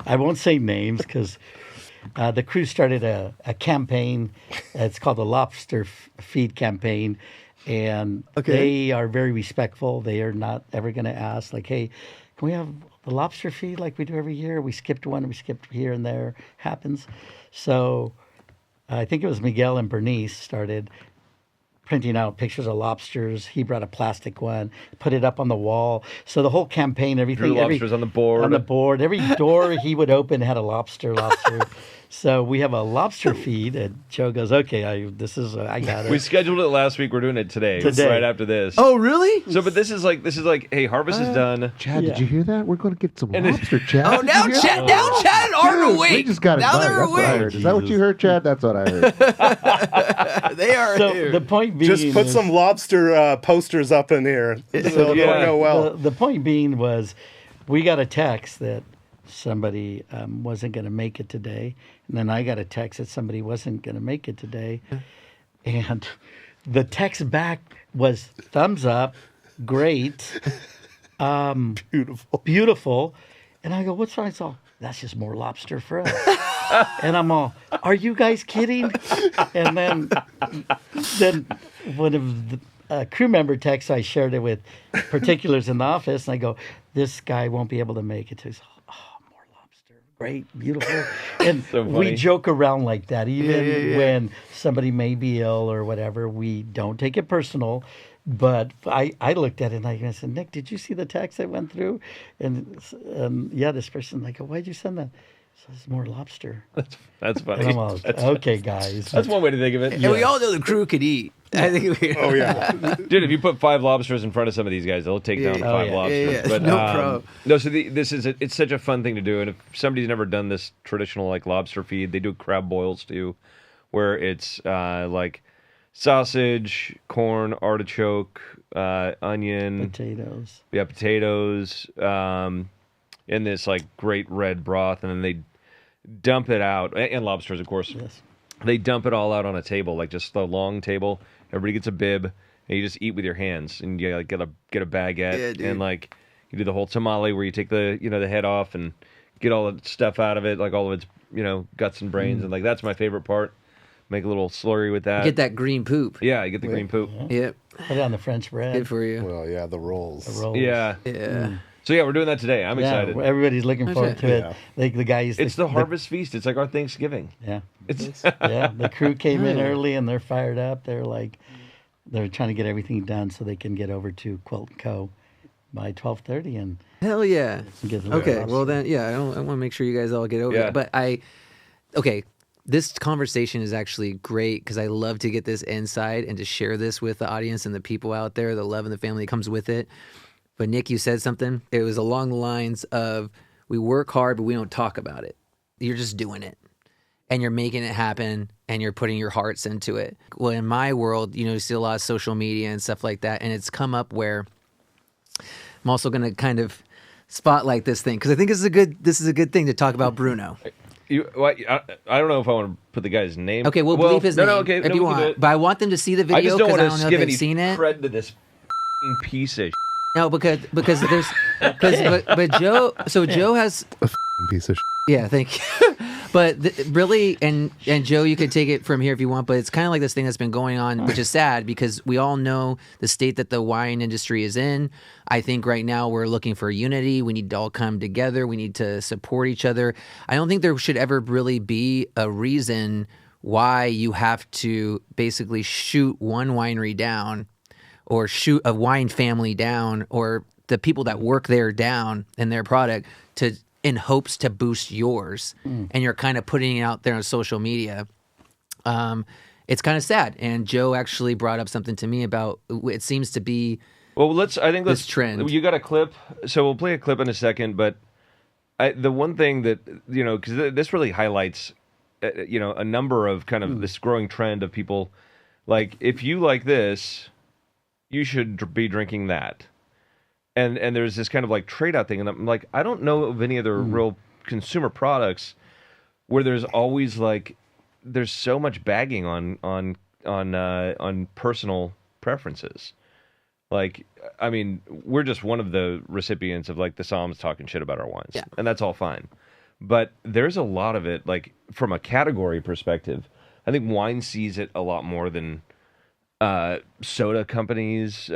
I won't say names because the crew started a campaign. It's called the Lobster Feed Campaign. And they are very respectful. They are not ever going to ask, like, hey, can we have the lobster feed like we do every year? We skipped one, we skipped here and there. Happens. So I think it was Miguel and Bernice started printing out pictures of lobsters. He brought a plastic one, put it up on the wall. So the whole campaign, everything. Drew lobsters on the board. On the board. Every door he would open had a lobster. So we have a lobster feed, and Joe goes, okay, I got it. We scheduled it last week. We're doing it today. Right after this. Oh, really? So, but this is like, hey, harvest is done. Chad, did you hear that? We're going to get some lobster, Chad. Oh, now Chad and Art are Dude, awake. we just got now invited. they're That's what I awake. heard. Is that what you heard, Chad? That's what I heard. They are So here. the point being Just put some lobster posters up in here. They'll go well. The point being was, we got a text that somebody wasn't going to make it today, and then I got a text that somebody wasn't going to make it today, and the text back was thumbs up, great, beautiful, and I go, what's wrong? It's all, that's just more lobster for us. And I'm all, are you guys kidding? And then one of the crew member texts, I shared it with particulars in the office, and I go, this guy won't be able to make it. He's, oh, more lobster. Great, beautiful. And So we joke around like that. Even when somebody may be ill or whatever, we don't take it personal. But I looked at it and I said, Nick, did you see the text that went through? And this person, I go, why'd you send that? So it's more lobster. That's funny. And I'm all, okay, guys. That's one way to think of it. And we all know the crew could eat. I think we. Oh yeah. Dude, if you put 5 lobsters in front of some of these guys, they'll take down 5 lobsters. Yeah. But No problem. no, so it's such a fun thing to do. And if somebody's never done this traditional like lobster feed, they do crab boils too, where it's like sausage, corn, artichoke, onion, Potatoes. yeah, potatoes, in this like great red broth, and then they dump it out, and lobsters, of course. Yes. They dump it all out on a table, like just a long table. Everybody gets a bib, and you just eat with your hands, and you like get a baguette, and like you do the whole tamale where you take the the head off and get all the stuff out of it, like all of its guts and brains, and like that's my favorite part. Make a little slurry with that. Get that green poop. Yeah, you get the green poop. Yep. Put it on the French bread. Good for you. Well, yeah, the rolls. The rolls. Yeah. Yeah. So yeah, we're doing that today. I'm excited. Everybody's looking forward to it. Yeah. Like the guys. It's the harvest feast. It's like our Thanksgiving. Yeah. It's Yeah. The crew came in early and they're fired up. They're trying to get everything done so they can get over to Quilt & Co. by 12:30 and Hell yeah. get the Okay. lobster. Well then, yeah. I want to make sure you guys all get over Yeah. it. But okay. This conversation is actually great because I love to get this insight and to share this with the audience and the people out there. The love and the family that comes with it. But Nick, you said something. It was along the lines of, we work hard, but we don't talk about it. You're just doing it. And you're making it happen, and you're putting your hearts into it. Well, in my world, you see a lot of social media and stuff like that, and it's come up where I'm also going to kind of spotlight this thing, because I think this is a good thing to talk about Bruno. I don't know if I want to put the guy's name. Okay, we'll bleep his name okay, if we you can want. do it. But I want them to see the I video just don't because want I don't know to if give they've any seen it. cred to this piece of. No, because there's but Joe. So Joe has. Piece of. Yeah, thank you. But really, and Joe, you could take it from here if you want, but it's kind of like this thing that's been going on, which is sad because we all know the state that the wine industry is in. I think right now we're looking for unity. We need to all come together. We need to support each other. I don't think there should ever really be a reason why you have to basically shoot one winery down or shoot a wine family down or the people that work there down and their product in hopes to boost yours, and you're kind of putting it out there on social media. It's kind of sad. And Joe actually brought up something to me about it seems to be Well, I think this trend. You got a clip, so we'll play a clip in a second. But the one thing that because this really highlights, a number of kind of this growing trend of people like, if you like this, you should be drinking that. And there's this kind of like trade out thing, and I'm like, I don't know of any other real consumer products where there's always like there's so much bagging on personal preferences. Like, I mean, we're just one of the recipients of like the Psalms talking shit about our wines, and that's all fine. But there's a lot of it, like from a category perspective. I think wine sees it a lot more than soda companies.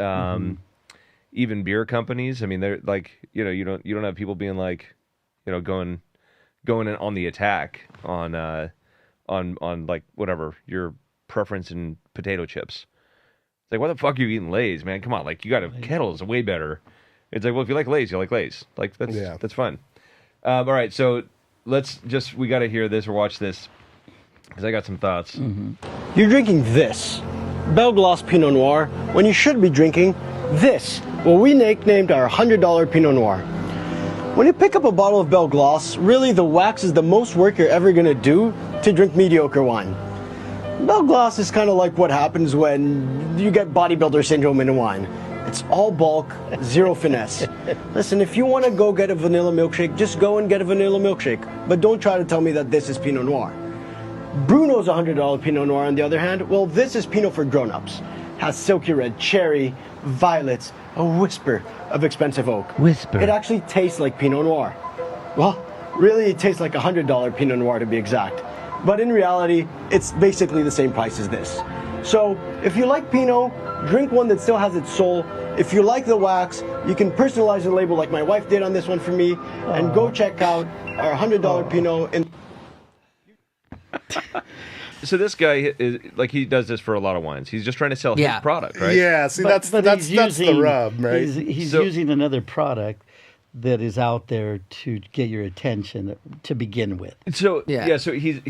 Even beer companies. I mean, they're like, you don't have people being like, going in on the attack on like whatever your preference in potato chips. It's like, why the fuck are you eating Lay's, man? Come on, like you got a kettle is way better. It's like, well, if you like Lay's, you like Lay's. Like that's fun. All right, so we got to hear this or watch this because I got some thoughts. Mm-hmm. You're drinking this, Belglas Pinot Noir, when you should be drinking this, what we nicknamed our $100 Pinot Noir. When you pick up a bottle of Belglas, really the wax is the most work you're ever going to do to drink mediocre wine. Belglass is kind of like what happens when you get bodybuilder syndrome in a wine. It's all bulk, zero finesse. Listen, if you want to go get a vanilla milkshake, just go and get a vanilla milkshake. But don't try to tell me that this is Pinot Noir. Bruno's $100 Pinot Noir, on the other hand, well, this is Pinot for grown-ups. Has silky red cherry, violets, a whisper of expensive oak. Whisper. It actually tastes like Pinot Noir. Well, really, it tastes like $100 Pinot Noir to be exact. But in reality, it's basically the same price as this. So, if you like Pinot, drink one that still has its soul. If you like the wax, you can personalize the label like my wife did on this one for me, and go check out our $100 Pinot in... So this guy is like, he does this for a lot of wines. He's just trying to sell his product, right? Yeah, see, that's the rub, right? He's using another product that is out there to get your attention to begin with. So so he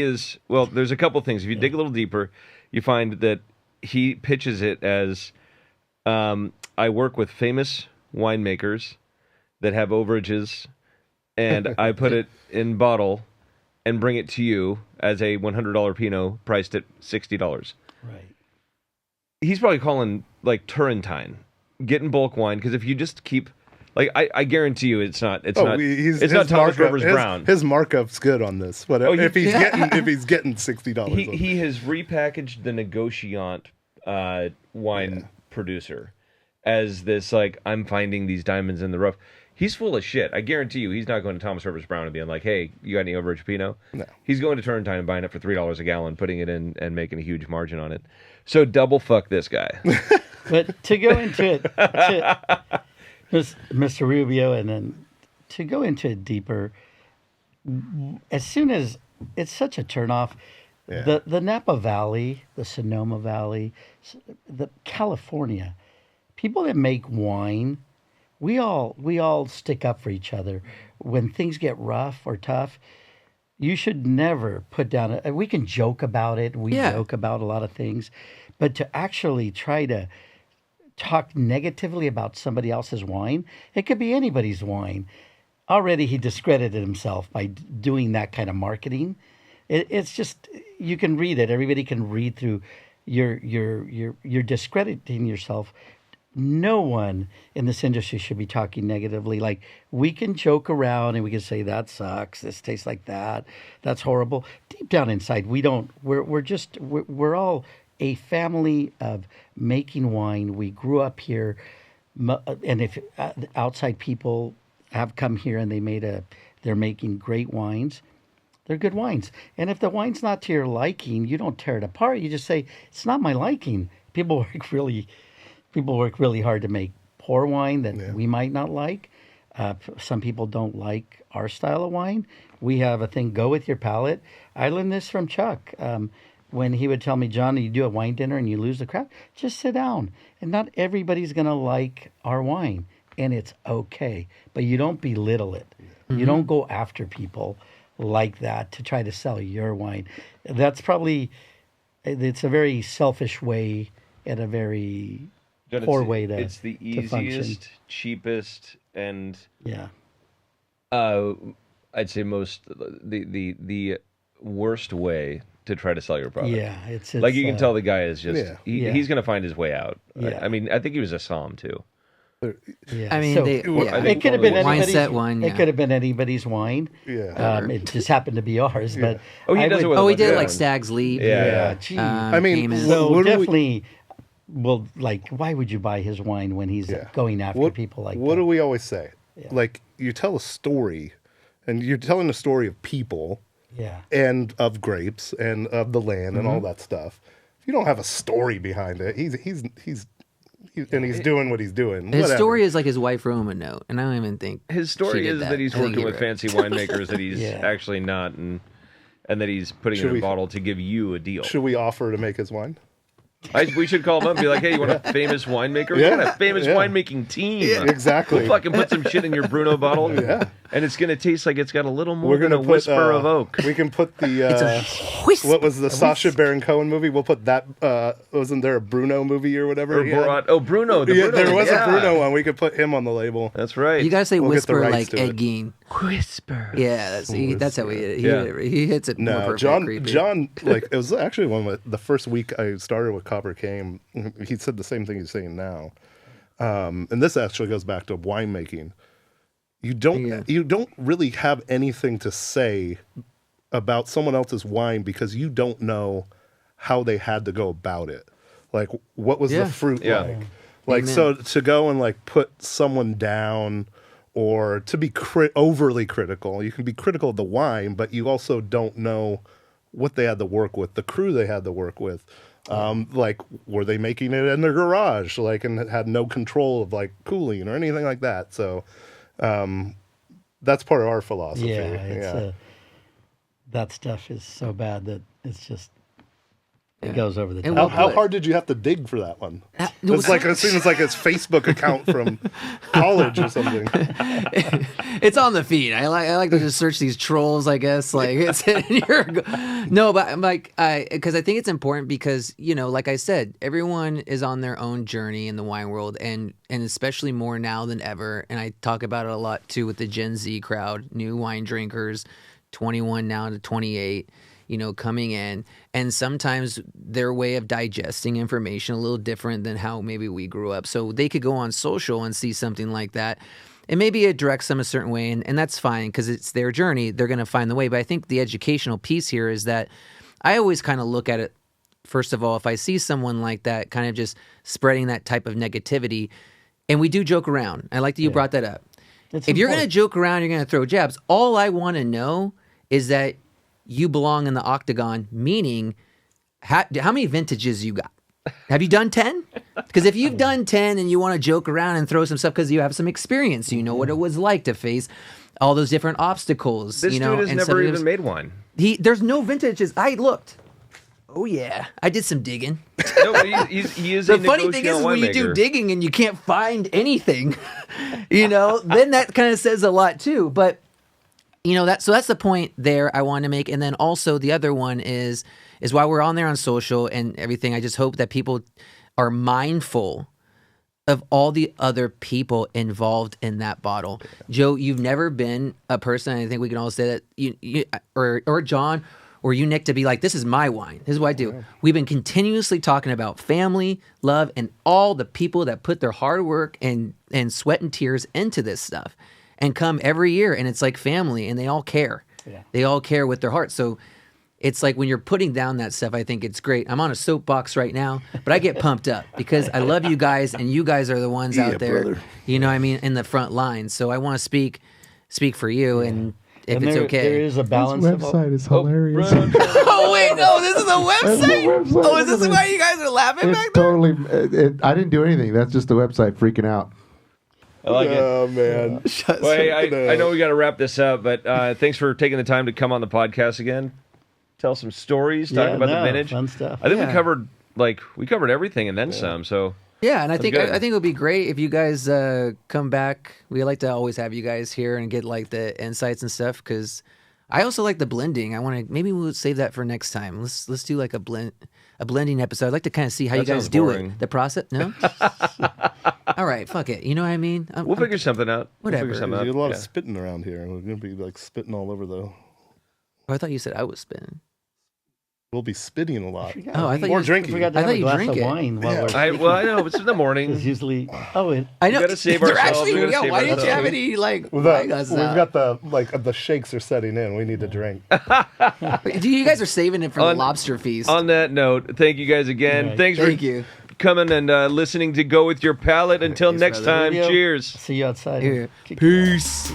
is well, there's a couple things. If you dig a little deeper, you find that he pitches it as I work with famous winemakers that have overages, and I put it in bottle and bring it to you as a $100 Pinot priced at $60. Right. He's probably calling like Turrentine, getting bulk wine, because if you just keep like I guarantee you it's not Thomas Rivers Brown. His markup's good on this. Whatever. If he's getting $60. He has repackaged the Negociant wine producer as this, like, I'm finding these diamonds in the rough. He's full of shit. I guarantee you he's not going to Thomas Rivers Brown and being like, hey, you got any overage Pinot? No. He's going to Turrentine and buying it for $3 a gallon, putting it in and making a huge margin on it. So double fuck this guy. But to go into it, Mr. Rubio, and then to go into it deeper, as soon as it's such a turnoff, the Napa Valley, the Sonoma Valley, the California, people that make wine, we all stick up for each other. When things get rough or tough, you should never put down we can joke about it. We joke about a lot of things, but to actually try to talk negatively about somebody else's wine, it could be anybody's wine. Already he discredited himself by doing that kind of marketing. It's just, you can read it. Everybody can read through. You're discrediting yourself. No one in this industry should be talking negatively. Like, we can joke around and we can say that sucks, this tastes like that, that's horrible. Deep down inside, we don't. We're all a family of making wine. We grew up here, and if outside people have come here and they're making great wines, they're good wines. And if the wine's not to your liking, you don't tear it apart. You just say, it's not my liking. People work really hard to make poor wine that we might not like. Some people don't like our style of wine. We have a thing, go with your palate. I learned this from Chuck. When he would tell me, John, you do a wine dinner and you lose the crowd, just sit down. And not everybody's going to like our wine. And it's okay. But you don't belittle it. Mm-hmm. You don't go after people like that to try to sell your wine. That's probably, it's a very selfish way and a very poor way to It's the easiest, cheapest, and I'd say most the worst way to try to sell your product. Yeah, it's like, you can tell the guy is just he's going to find his way out. Yeah. I mean, I think he was a Somm too. Yeah. I mean, so, it could have been anybody's wine. It could have been anybody's wine. Yeah. It just happened to be ours. But he does it with he did like Stag's Leap. Yeah. Gee. I mean, so definitely. Well, like, why would you buy his wine when he's going after people like that? What do we always say? Yeah. Like, you tell a story, and you're telling a story of people, and of grapes, and of the land, and all that stuff. If you don't have a story behind it, he's doing what he's doing. His story is like his wife wrote him a note, and I don't even think his story is that he's working with fancy winemakers that he's actually not, and that he's putting in a bottle to give you a deal. Should we offer to make his wine? We should call him up and be like, hey, you want a famous winemaker? We got a famous winemaking team. Yeah, exactly. We'll fucking put some shit in your Bruno bottle. And it's going to taste like it's got a little more than a whisper of oak. We can put the, what was the Sacha Baron Cohen movie? We'll put that, wasn't there a Bruno movie or whatever? Bruno. Bruno. There was a Bruno one. We could put him on the label. That's right. You got to say whisper like Ed Gein. Whisper. Yeah, that's how he hits it more No, perfect. Creepy. John, like it was actually the first week I started with Copper Came. He said the same thing he's saying now, and this actually goes back to winemaking. You don't really have anything to say about someone else's wine because you don't know how they had to go about it. Like, what was the fruit like? Like, so to go and like put someone down. Or to be overly critical. You can be critical of the wine, but you also don't know what they had to work with, the crew they had to work with. Like, were they making it in their garage, like, and had no control of like cooling or anything like that? So that's part of our philosophy. Yeah, that stuff is so bad that it's just it goes over the top. How hard did you have to dig for that one? It's like it seems like his Facebook account from college or something. It's on the feed. I like to just search these trolls. I guess like it's in your no, but I'm like because I think it's important because like I said, everyone is on their own journey in the wine world, and especially more now than ever. And I talk about it a lot too with the Gen Z crowd, new wine drinkers, 21 now to 28. Coming in, and sometimes their way of digesting information a little different than how maybe we grew up. So they could go on social and see something like that, and maybe it directs them a certain way, and that's fine because it's their journey. They're going to find the way. But I think the educational piece here is that I always kind of look at it, first of all, if I see someone like that kind of just spreading that type of negativity, and we do joke around. I like that you brought that up. If you're going to joke around, you're going to throw jabs. All I want to know is that you belong in the octagon, meaning how many vintages you got? Have you done 10? Because if you've done 10 and you want to joke around and throw some stuff because you have some experience, you know what it was like to face all those different obstacles. This dude has never even made one. There's no vintages. I looked. Oh, yeah. I did some digging. No, but he is The a funny thing is winemaker. when you do digging and you can't find anything, then that kind of says a lot too. But so that's the point there I want to make. And then also the other one is while we're on there on social and everything, I just hope that people are mindful of all the other people involved in that bottle. Joe, you've never been a person, I think we can all say that, you or John, or you, Nick, to be like, this is my wine. This is what I do. We've been continuously talking about family, love, and all the people that put their hard work and sweat and tears into this stuff. And come every year, and it's like family, and they all care. Yeah. They all care with their heart. So it's like when you're putting down that stuff, I think it's great. I'm on a soapbox right now, but I get pumped up because I love you guys, and you guys are the ones out there, brother. In the front lines. So I want to speak for you, and if it's okay. There is a balance. This website is hilarious. Oh, wait, no, this is a website? Oh, is this why you guys are laughing back there? Totally. I didn't do anything. That's just the website freaking out. I like it. Oh, man. Well, hey, I know we got to wrap this up, but thanks for taking the time to come on the podcast again. Tell some stories, talk about the vintage. Fun stuff. I think we covered everything and then some. So yeah, and I think it would be great if you guys come back. We like to always have you guys here and get like the insights and stuff because I also like the blending. Maybe we'll save that for next time. Let's do like a blending episode. I'd like to kind of see how you guys do it. The process, no. All right, fuck it. You know what I mean? We'll figure something out. Whatever. There's a lot of spitting around here. We're going to be like spitting all over the... Oh, I thought you said I was spitting. We'll be spitting a lot. Oh, I thought or drinking. We forgot to have a glass of wine while we're I know. It's in the morning. It's usually... I know. We got to save ourselves. Why didn't you have any wine glasses We've out? got the shakes are setting in. We need to drink. You guys are saving it for the lobster feast. On that note, thank you guys again. Right. Thank you. Coming and listening to Go With Your Palate. Until next time, cheers. See you outside. Here. Peace.